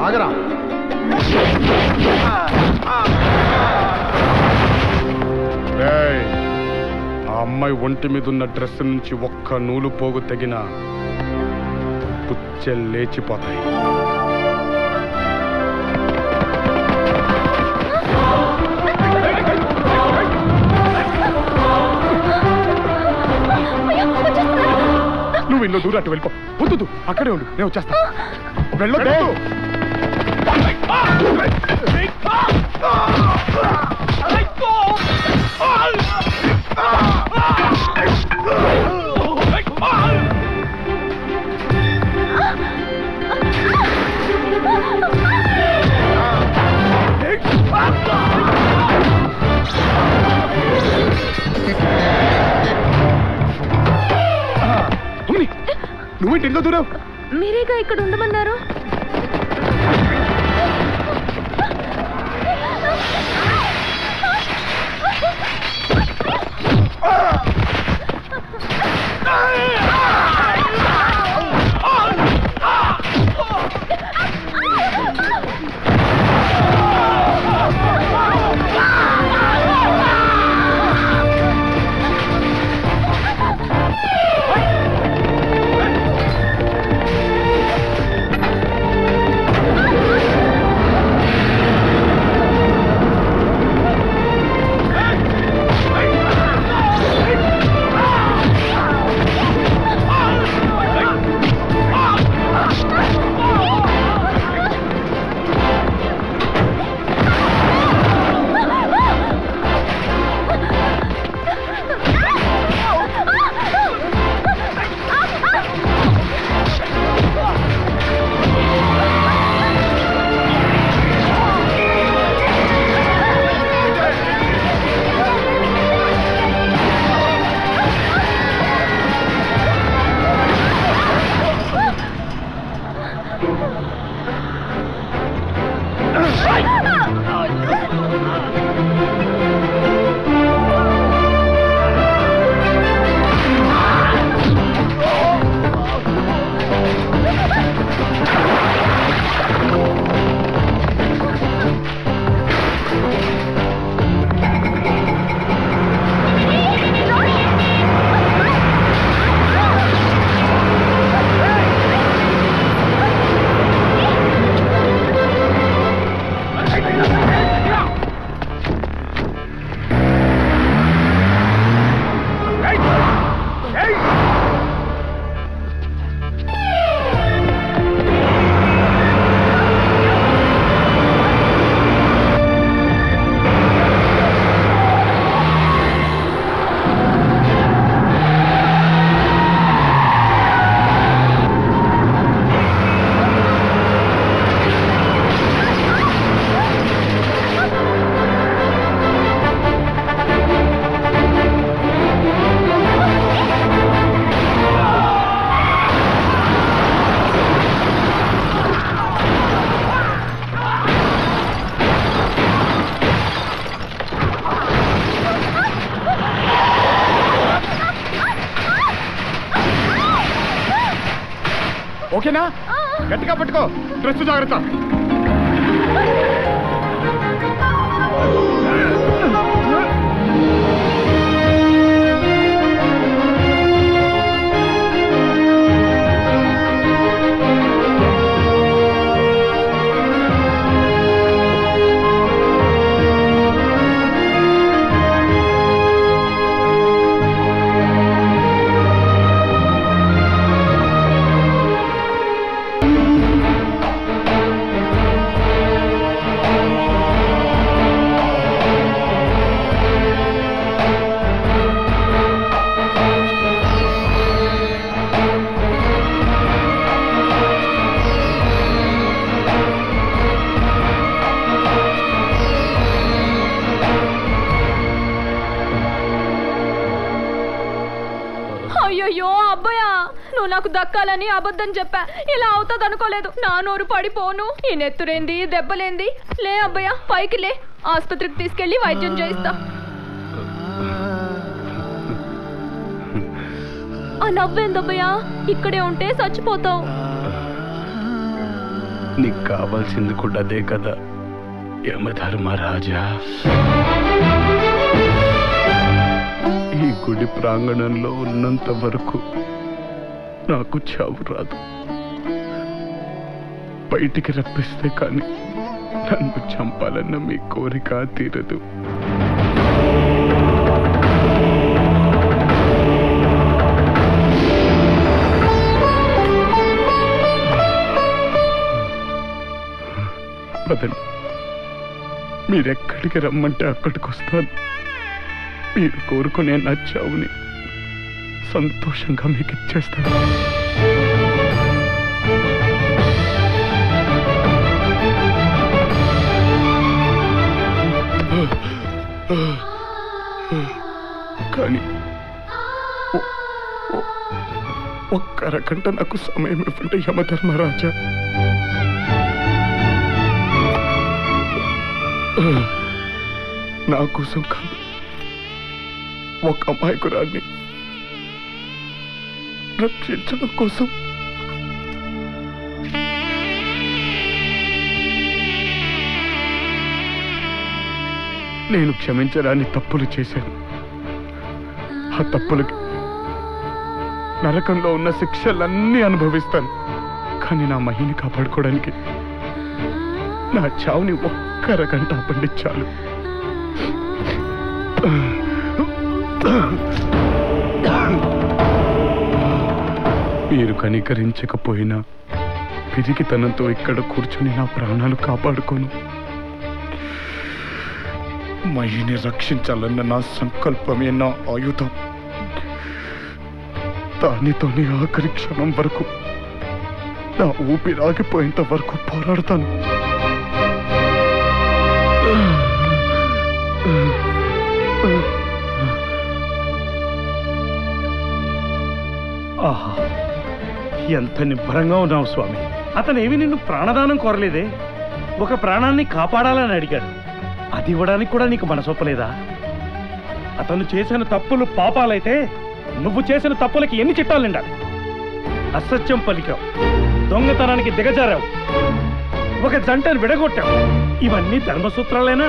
ఆగరా ఆ అమ్మాయి ఒంటి మీద ఉన్న డ్రెస్ నుంచి ఒక్క నూలు పోగు తెగిన పుచ్చెలు లేచిపోతాయి. నువ్వు ఇల్లు దూరం అటు వెళ్ళిపో. వద్దు, అక్కడే ఉండు, నేను వచ్చేస్తా. వెళ్ళొద్దు. నువ్వేంటి ఇంట్లో దూరం? మీరేగా ఇక్కడ ఉండమన్నారు. ఓకేనా? గట్టిగా పట్టుకో, డ్రెస్ జాగ్రత్త. అయ్యయ్యో అబ్బాయా, నువ్వు నాకు దక్కాలని అబద్ధం చెప్పా. ఇలా అవుతుంది అనుకోలేదు. నా నోరు పడిపోను. ఈ నెత్తురేంది, దెబ్బలేంది. లే అబ్బాయా, పైకి లే. ఆసుపత్రికి తీసుకెళ్లి వైద్యం చేయిస్తా. ఆ నవ్వేందబ్బయ్యా, ఇక్కడే ఉంటే చచ్చిపోతావు. నీకు కావాల్సింది కూడా అదే కదా యమధర్మరాజా. ఈ గుడి ప్రాంగణంలో ఉన్నంత వరకు నాకు చావు రాదు. బయటికి రప్పిస్తే కానీ నన్ను చంపాలన్న మీ కోరిక తీరదు. పదండి, మీరెక్కడికి రమ్మంటే అక్కడికి వస్తాను. మీరు కోరుకునే నా చావుని సంతోషంగా మీకు ఇచ్చేస్తాను. కానీ ఒక్క అరగంట నాకు సమయం ఇవ్వండి యమధర్మరాజా. నా కోసం కాదు, ఒక అమాయకురాన్ని రక్షించడం కోసం. నేను క్షమించడాన్ని తప్పులు చేశాను. ఆ తప్పులకి నరకంలో ఉన్న శిక్షలన్నీ అనుభవిస్తాను. కానీ నా మహిని కాపాడుకోవడానికి నా చావుని ఒక్క అరగంట పండించాలు. మీరు కనికరించకపోయినా పిరికితనంతో ఇక్కడ కూర్చొని నా ప్రాణాలు కాపాడుకోను. మహిని రక్షించాలన్న నా సంకల్పమే నా ఆయుధం. దానితోనే ఆఖరి క్షణం వరకు, నా ఊపిరాగిపోయేంత వరకు పోరాడతాను. ఆహా, ఎంత నిబ్బరంగా ఉన్నావు స్వామి. అతనేమి నిన్ను ప్రాణదానం కోరలేదే, ఒక ప్రాణాన్ని కాపాడాలని అడిగాడు. అది ఇవ్వడానికి కూడా నీకు మనసొప్పలేదా? అతను చేసిన తప్పులు పాపాలైతే నువ్వు చేసిన తప్పులకి ఎన్ని చిట్టాలు నిండాలి? అసత్యం పలికావు, దొంగతనానికి దిగజారావు, ఒక జంటను విడగొట్టావు. ఇవన్నీ ధర్మసూత్రాలేనా?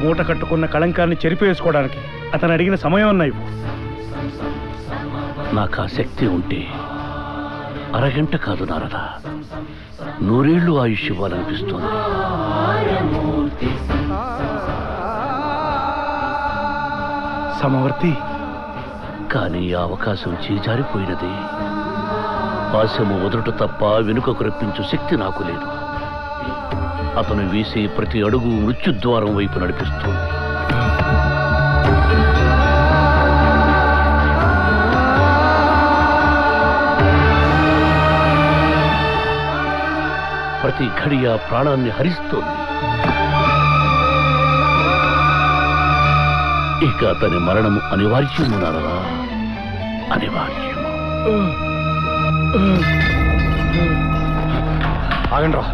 మూట కట్టుకున్న కళంకాన్ని చెరిపేసుకోవడానికి అతను అడిగిన సమయం ఉన్నాయి. నాకు ఆ శక్తి ఉంటే అరగంట కాదు నారదా, 100 ఏళ్ళు ఆయుష్ ఇవ్వాలనిపిస్తోంది. సమవర్తి, కానీ ఆ అవకాశం చేజారిపోయినది. ఆశము వదులుట తప్ప వెనుకకు రప్పించు శక్తి నాకు లేదు. అతను వేసే ప్రతి అడుగు మృత్యుద్వారం వైపు నడిపిస్తుంది. ప్రతి ఘడియ ప్రాణాన్ని హరిస్తోంది. ఇక అతని మరణము అనివార్యము నారదా, అనివార్యము. ఆగండి రా.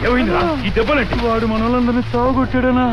ఏమైందిరా ఈ దెబ్బలంటే? వాడు మనలందరినీ సాగుకొట్టాడనా?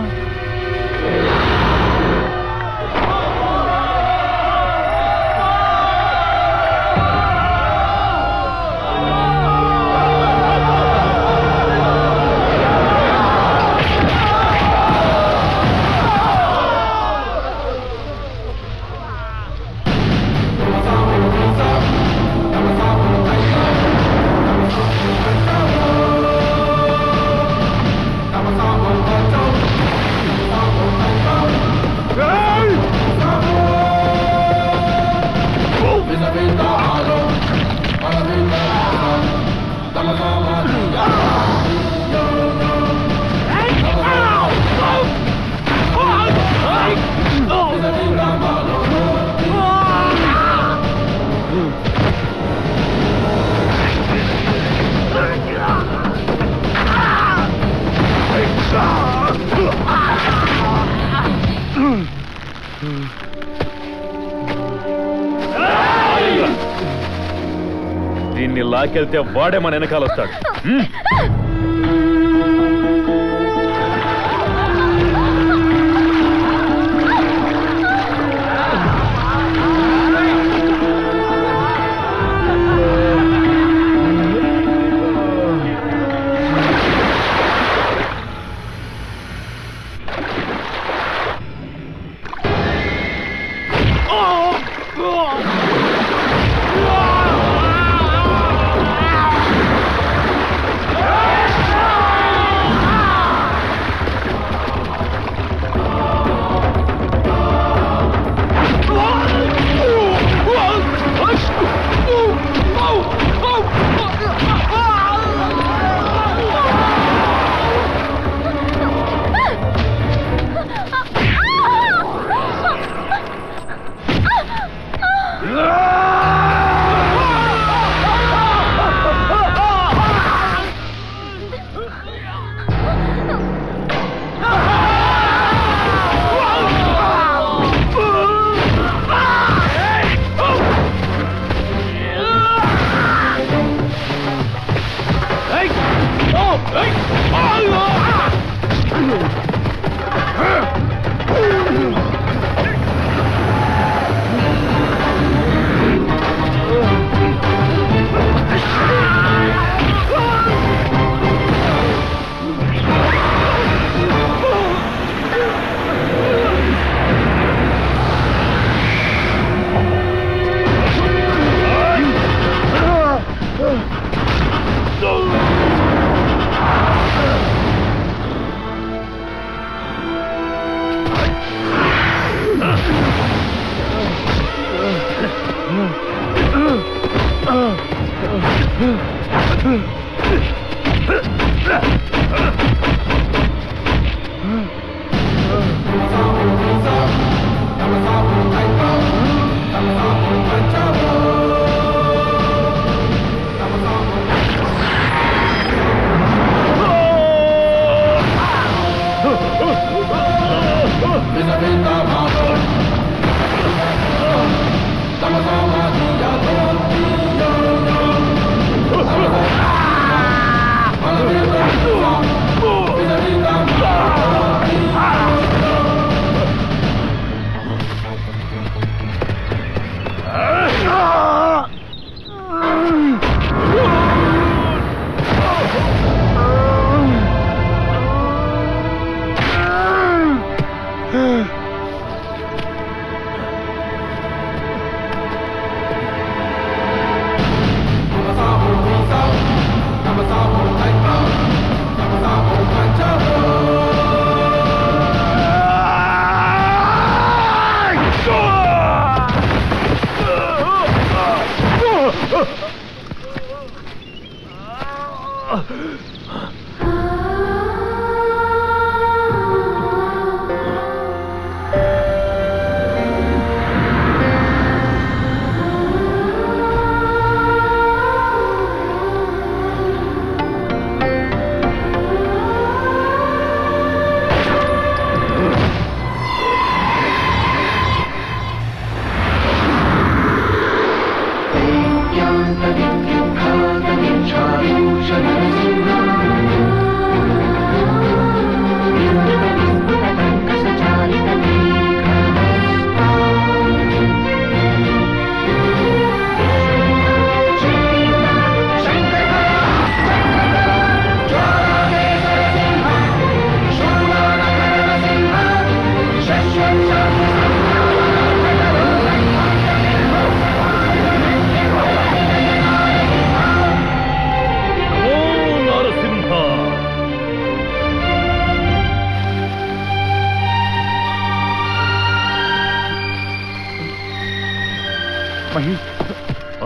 లాకెళ్తే వాడే మన వెనకాల వస్తాడు.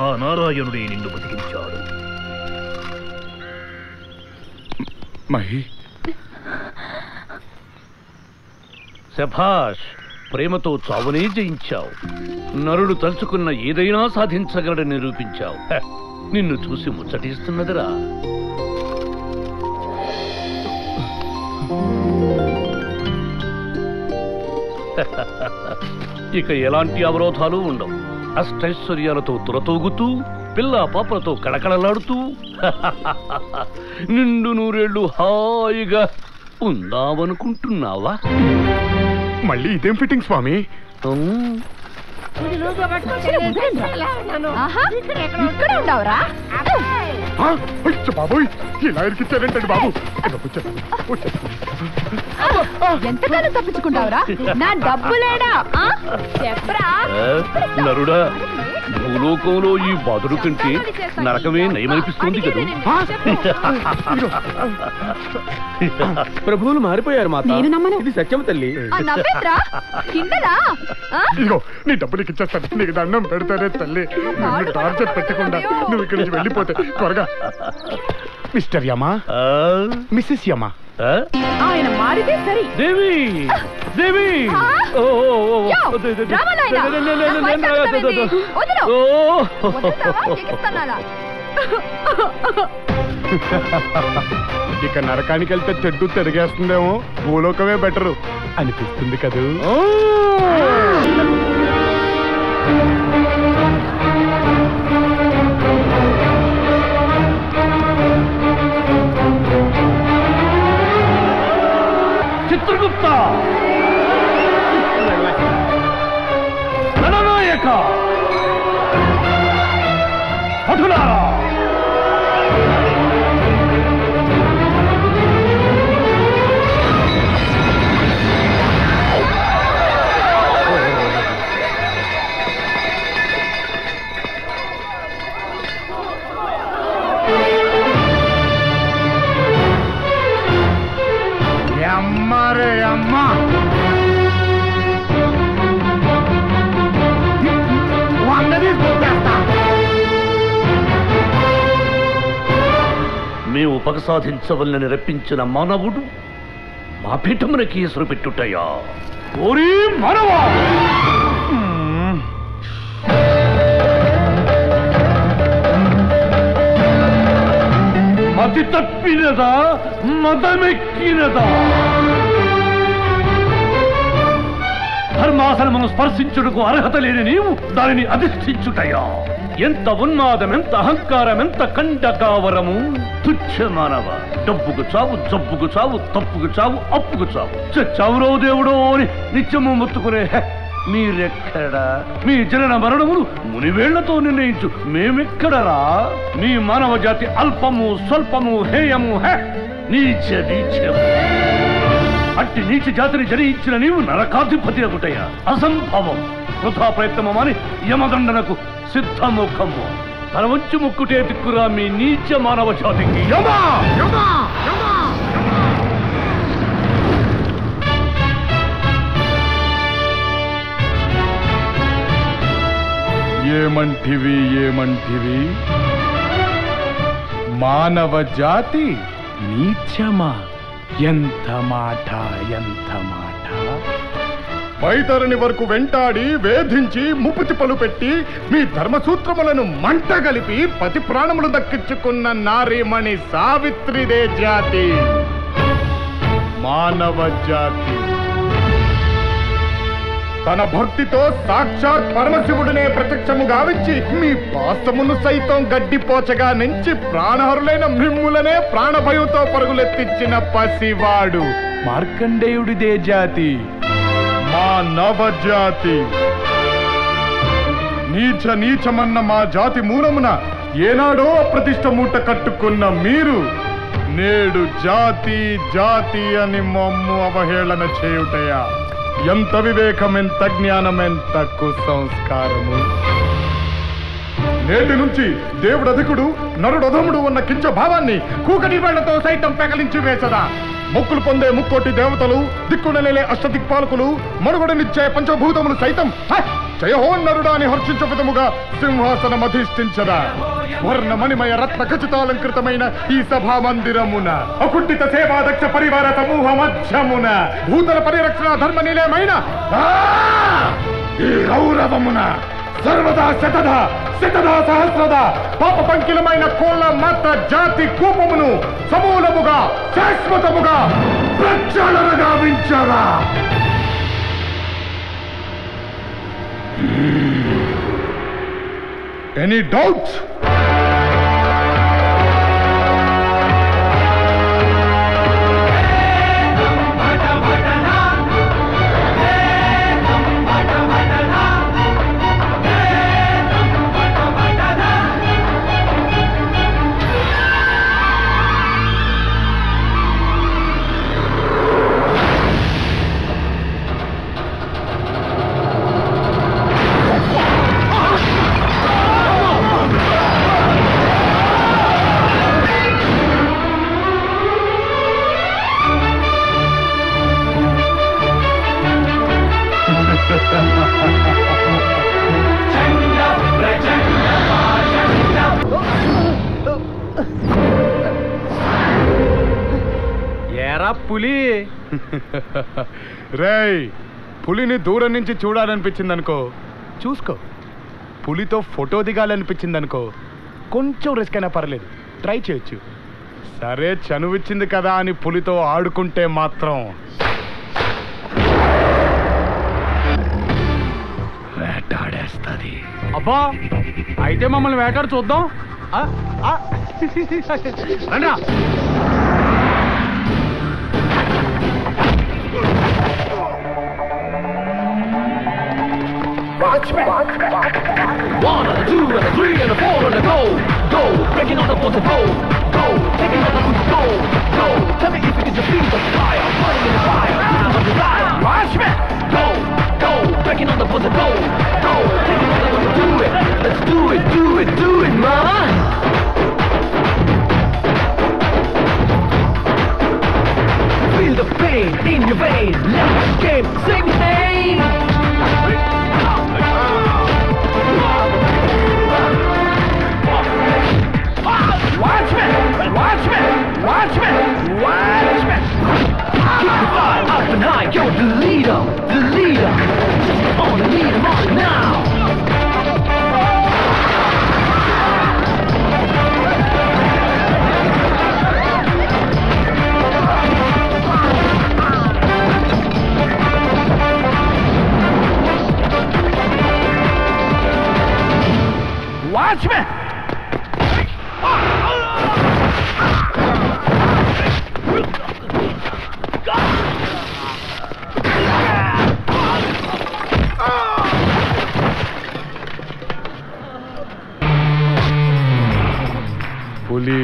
ఆ నారాయణుడే నిన్ను బతికించాడు. మహి, శభాష్, ప్రేమతో చావునే జయించావు. నరుడు తలుచుకున్న ఏదైనా సాధించగలడని నిరూపించావు. నిన్ను చూసి ముచ్చటిస్తున్నదిరా. ఇక ఎలాంటి అవరోధాలు ఉండవు. అష్టైశ్వర్యాలతో తురతూగుతూ పిల్ల పాపలతో కళకళలాడుతూ నిండు నూరేళ్లు హాయిగా ఉందామనుకుంటున్నావా? మళ్ళీ ఇదేం ఫిట్టింగ్ స్వామి? బాబోయ్, ఇలా ఇరికిచ్చారేంటండి బాబు? ఎంతకాలం తప్పించుకుంటావురా? నా డబ్బు లేడా? చెప్పరా నరుడా, భూలోకంలో ఈ బాధుడు కంటే నరకమే నయమనిపిస్తుంది కదా. ప్రభువులు మారిపోయారు మాత. నేను నమ్మను. ఇది సత్యం తల్లి. ఇదిగో నీ డబ్బు నీకు ఇచ్చేస్తాను. నీకు దండం పెడతానే తల్లి. నిన్ను టార్చర్ పెట్టకుండా నువ్వు ఇక్కడి నుంచి వెళ్ళిపోతే త్వరగా. మిస్టర్ యమా, మిస్సెస్ యమా, ఆయన మారితే సరి. దేవి దేవి ఇక నరకానికి వెళ్తే తెడ్డు తిరిగేస్తుందేమో, భూలోకమే బెటరు అనిపిస్తుంది కదూ. చిత్రగుప్త, రణనాయక, అధులారా, మేము ఉపసాధించవలని రప్పించిన మానవుడు మా పీఠమునకి ఎసురు పెట్టుటయా? ఓరి మానవా, మతి తప్పినదా, మదమెక్కినదా? ధర్మాసనమును స్పర్శించుటకు అర్హత లేని నీవు దానిని అధిష్ఠించుటయా? ఎంత ఉన్మాదం, ఎంత అహంకారం, ఎంత కండకావరము! తుచ్చ మానవ, డబ్బుకు చావు, జబ్బుకు చావు, తప్పుకు చావు, అప్పుకు చావు, చచ్చావురో దేవుడో అని నిత్యము మొత్తుకునే మీరెక్కడా? మీ జనన మరణములు మునివేళ్లతో నిర్ణయించు మేమెక్కడరా? మీ మానవ జాతి అల్పము, స్వల్పము, హేయము, నీచ నీచము. అట్టి నీచ జాతిని జయించిన నీవు నరకాధిపతి అగుటయ్యా? అసంభవం. వృథా ప్రయత్నము అని యమదండనకు సిద్ధముఖము. తన వంచి ముక్కుటే దిక్కురా మీ నీచ మానవ జాతికి. యమా! యమా! యమా! ఏమంటివి ఏమంటివి? మానవ జాతి నీచమా? ఎంత మాట, ఎంత మాట! వైతరుని వరకు వెంటాడి వేధించి ముప్పుతిప్పలు పెట్టి మీ ధర్మసూత్రములను మంట గలిపి పతి ప్రాణములు దక్కించుకున్న నారీమణి సావిత్రిదే జాతి, మానవ జాతి. తన భక్తితో సాక్షాత్ పరమశివుడినే ప్రత్యక్షము గావించి మీ పాసమును సైతం గడ్డిపోచగా నుంచి ప్రాణహరులైన మిమ్ములనే ప్రాణభయంతో పరుగులెత్తించిన పసివాడు మార్కండేయుడిదే జాతి, మానవ జాతి. నీచ నీచమన్న మా జాతి మూలమున ఏనాడో అప్రతిష్ట మూట కట్టుకున్న మీరు నేడు జాతి జాతి అని మమ్ము అవహేళన చేయుటయా? ఎంత వివేకం, ఎంత జ్ఞానం, ఎంత కుసంస్కారము! నేటి నుంచి దేవుడు అధికుడు, నరుడు అధముడు ఉన్న కించ భావాన్ని కూకటి వేళ్లతో సైతం పెకలించి వేసదా? మొక్కులు పొందే ముక్కోటి దేవతలు, దిక్కునలేలే అష్టదిక్పాలకులు, మనుగడనిచ్చే పంచభూతములు సైతం జయహోన్నరుడా అని హర్షించ విధముగా సింహాసనం అధిష్ఠించదా? వర్ణమణిమయ రత్న ఖచ్చితాలంకృతమైన ఈ సభా మందిరమున అకుంఠిత సేవాదక్ష పరివార సమూహ మధ్యమున భూతల పరిరక్షణ ధర్మ నిలయమైన ఈ గౌరవమున సర్వదా శతధ శతధా సహస్రద పాప పంకిలమైన కోళ్ళ మత జాతి కూపమును సమూలముగా శాశ్వతముగా ప్రక్షాళన గావించరా? Any doubts? ఏరా పులి? రేయ్, పులిని దూరం నుంచి చూడాలనిపించింది అనుకో, చూసుకో. పులితో ఫోటో దిగాలనిపించింది అనుకో, కొంచెం రిస్క్ అయినా పర్లేదు, ట్రై చేయొచ్చు. సరే, చనువిచ్చింది కదా అని పులితో ఆడుకుంటే మాత్రం వేటాడేస్తుంది. అబ్బా, అయితే మమ్మల్ని వేటాడు చూద్దాం. రండ్రా. Watchmen! 1 and a 2 and a 3 and a 4 and a go! Go! Breaking on the boat and go! Go! Taking on the boat, go! Go! Tell me if you can defeat the fire! Burning in the fire! Time of desire! Watchmen! Go! Go! Breaking on the boat and go! Go! Taking on the boat and do it! Let's do it! Do it! Do it, mama! Feel the pain in your vein! Let the game sing his name! Watchmen! Watchmen! Watchmen! Watchmen! Keep the fire up and high, you're the leader! The leader! Just come on and lead them on now! Watchmen! పులి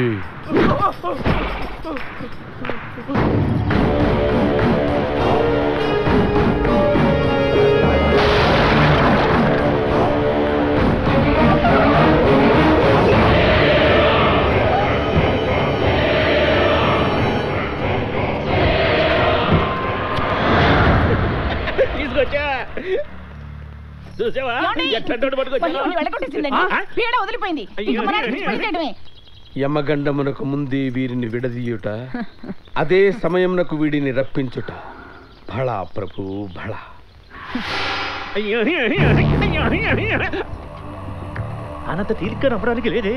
యమగండమునకు ముందే వీరిని విడదీయుట, అదే సమయమునకు వీడిని రప్పించుట. భళా ప్రభు భళా. అనంత తీరిక నమ్మడానికి లేదే.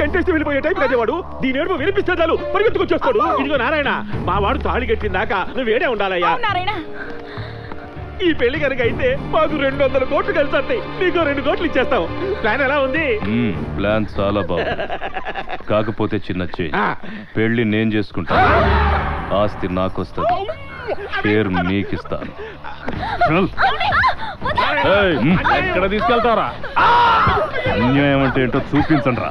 Contest వెళ్ళిపోయే time కదేవాడు. దీని ఏడుపు వినిపిస్తే చాలు పరిగెత్తుకొచ్చేస్తాడు. ఇదిగో నారాయణ, మా వాడు తాళి కట్టిందాకా నువ్వు వేడే ఉండాలయ్యా. ఈ పెళ్లి కనుక అయితే మాకు 200 కోట్లు కలిసి వస్తాయి. నీకు 2 కోట్లు ఇచ్చేస్తాం. ప్లాన్ ఎలా ఉంది? ప్లాన్ చాలా బాగుంది. కాకపోతే చిన్న చేంజ్. పెళ్లి నేను చేసుకుంటాను, ఆస్తి నాకొస్తుంది, పేరు నీకిస్తాను. ఎక్కడ తీసుకెళ్తారా? అన్యాయం అంటే ఏంటో చూపించండి రా.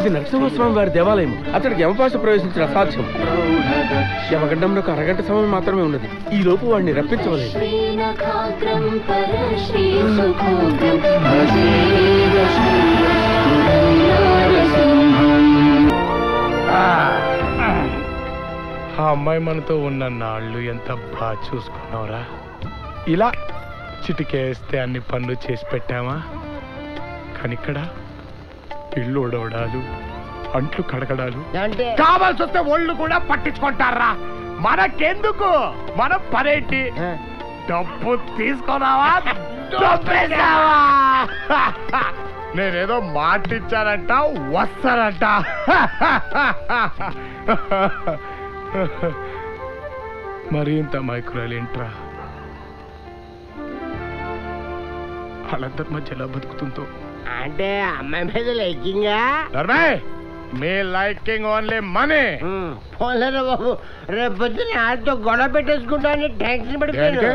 అది నరసింహస్వామి వారి దేవాలయం. అతడికి యమపాశ ప్రవేశించిన అసాధ్యం. యమగండంలో ఒక అరగంట సమయం మాత్రమే ఉన్నది. ఈ లోపు వాడిని రప్పించవలేదు. ఆ అమ్మాయి మనతో ఉన్న నాళ్ళు ఎంత బాగా చూసుకున్నావురా. ఇలా చిటికేస్తే అన్ని పనులు చేసి పెట్టామా? కానీ ఇక్కడ ఇల్లు ఉడవడాలు, అంట్లు కడగడాలు, కావాల్సి వస్తే ఒళ్ళు కూడా పట్టించుకుంటారా. మనకెందుకు? మన పనేంటి? డబ్బు తీసుకున్నావా, డబ్బేసావా? నేనేదో మాటిచ్చానంట, వస్తానంట. మరి ఇంత మైక్రోలు ఏంట్రా? వాళ్ళందరి మధ్య ఎలా బతుకుతుందో. అంటే అమ్మాయి మీద లైకింగా? మీ లైకింగ్ ఓన్లీ మనీ. పోలేరా బాబు, రేపు పొద్దున వాళ్ళతో గొడవ పెట్టేసుకుంటానని టెన్షన్ పడిపోయాను.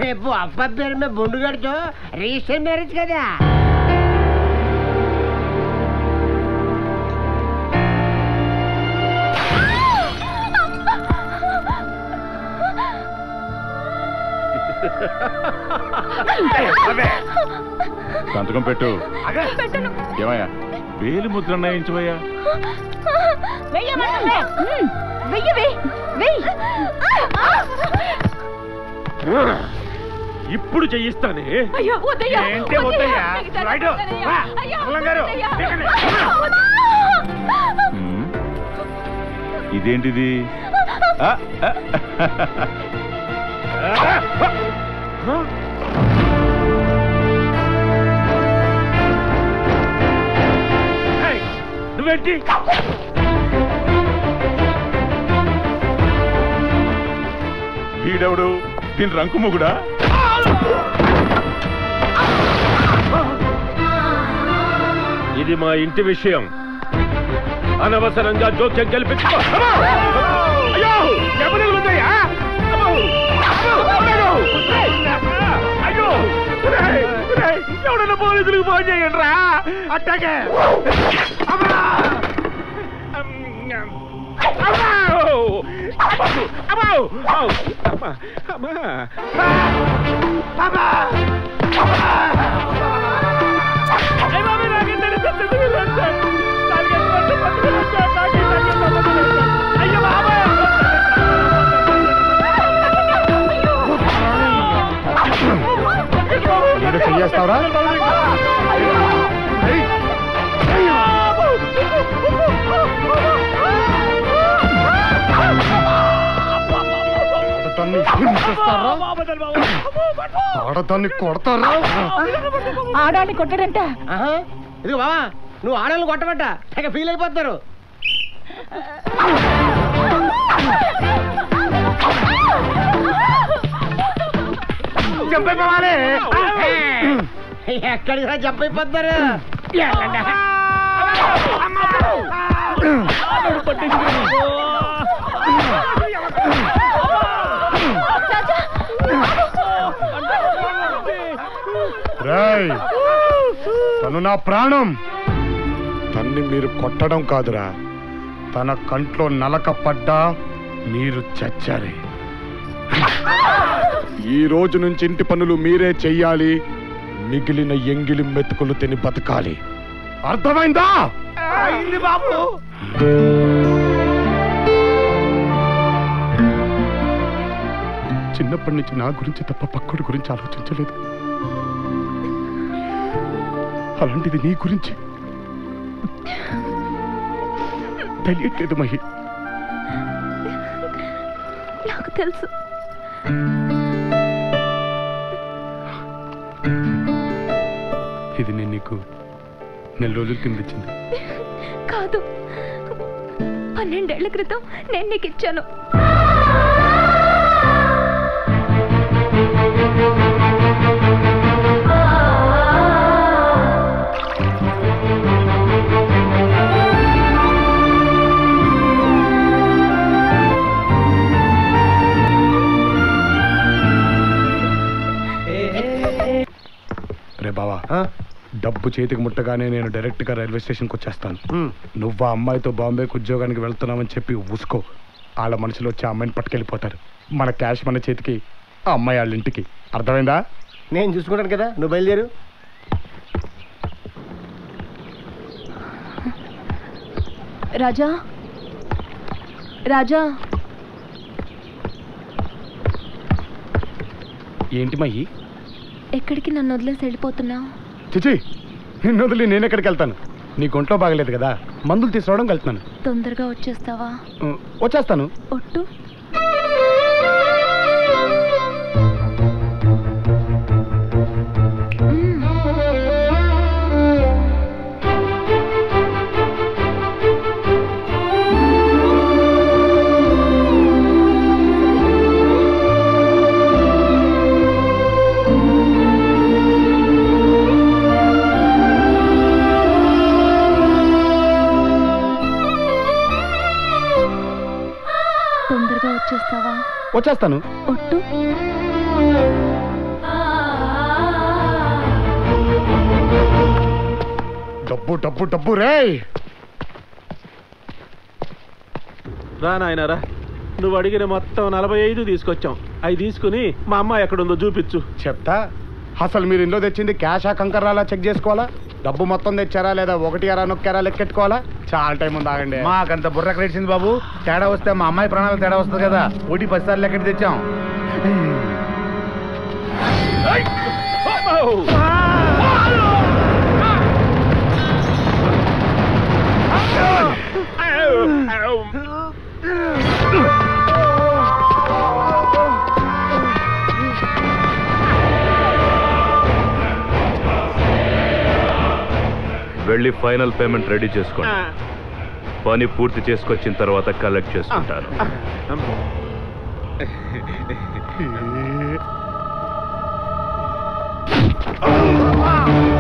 రేపు అబ్బాయి పేరు మీద బొండుగాడితో రిజిస్టర్ మ్యారేజ్ కదా. సంతకం పెట్టు. ఏమయ్యా వేలు ముద్ర అన్నాయించవయ్యా. ఇప్పుడు చేయిస్తానే. ఇదేంటిది? నువ్వేంటి? వీడెవడు? దీని రంకు మొగుడా? ఇది మా ఇంటి విషయం. అనవసరంగా జోక్యం కల్పించుకో. ఎవడన్నా పోలీసులకు ఫోన్ చేయండి రా. అట్టాగే చేస్తావరా? ఆడదాన్ని కొడతారా? ఆడాన్ని కొట్టాడంట. ఇది బావా, నువ్వు ఆడాలను కొట్టబట్ట తెగ ఫీల్ అయిపోతారు. చంపైపోవాలి. ఎక్కడికి రా చంపైపోతారు. తను నా ప్రాణం. తన్ని మీరు కొట్టడం కాదురా, తన కంట్లో నలక పడ్డా మీరు చచ్చారే. ఈ రోజు నుంచి ఇంటి పనులు మీరే చెయ్యాలి. మిగిలిన ఎంగిలి మెతుకులు తిని బతకాలి. అర్థమైందా? బాబు చిన్నప్పటి నుంచి నా గురించి తప్ప పక్కడి గురించి ఆలోచించలేదు. అలాంటిది నీ గురించి తెలియట్లేదు మహి. నాకు తెలుసు. ఇది నేను నీకు నెల రోజుల కింద ఇచ్చింది కాదు, 12 ఏళ్ల క్రితం నేను నీకు ఇచ్చాను. రే బావా, డబ్బు చేతికి ముట్టగానే నేను డైరెక్ట్గా రైల్వే స్టేషన్కి వచ్చేస్తాను. నువ్వు ఆ అమ్మాయితో బాంబేకి ఉద్యోగానికి వెళ్తున్నావని చెప్పి ఊసుకో. వాళ్ళ మనుషులు వచ్చి ఆ అమ్మాయిని పట్టుకెళ్ళిపోతారు. మన క్యాష్ మన చేతికి, ఆ అమ్మాయి వాళ్ళ ఇంటికి. అర్థమైందా? నేను చూసుకుంటాను కదా, నువ్వు బయలుదేరు. రాజా, రాజా. ఏంటి మయ్యి? ఎక్కడికి నన్ను వదిలేసి వెళ్ళిపోతున్నావు? చిచి, నిన్ను వదిలి నేను ఎక్కడికి వెళ్తాను? నీ ఒంట్లో బాగలేదు కదా, మందులు తీసుకురావడం వెళ్తున్నాను. తొందరగా వచ్చేస్తావా? వచ్చేస్తాను. ఒట్టు. తొందరగా వచ్చేస్తావా? వచ్చేస్తాను. ఒట్టు. డబ్బు డబ్బు డబ్బు రే. రా నాయనరా, నువ్వు అడిగిన మొత్తం 45 తీసుకొచ్చాం. అవి తీసుకుని మా అమ్మాయి ఎక్కడుందో చూపించు. చెప్తా. అసలు మీరు ఇంట్లో తెచ్చింది క్యాషా కంకర్రాలా చెక్ చేసుకోవాలా? డబ్బు మొత్తం తెచ్చారా లేదా ఒకటి అరా నొక్కారా లెక్కెట్టుకోవాలా? చాలా టైం ఉంది, ఆగండి. మాకంత బుర్ర క్రెడిట్సింది బాబు. తేడా వస్తే మా అమ్మాయి ప్రాణాలు తేడా వస్తుంది కదా. 10 సార్లు ఎక్కడ తెచ్చాం. వెళ్ళి ఫైనల్ పేమెంట్ రెడీ చేసుకోండి. పని పూర్తి చేసుకొచ్చిన తర్వాత కలెక్ట్ చేసుకుంటాను. Oh!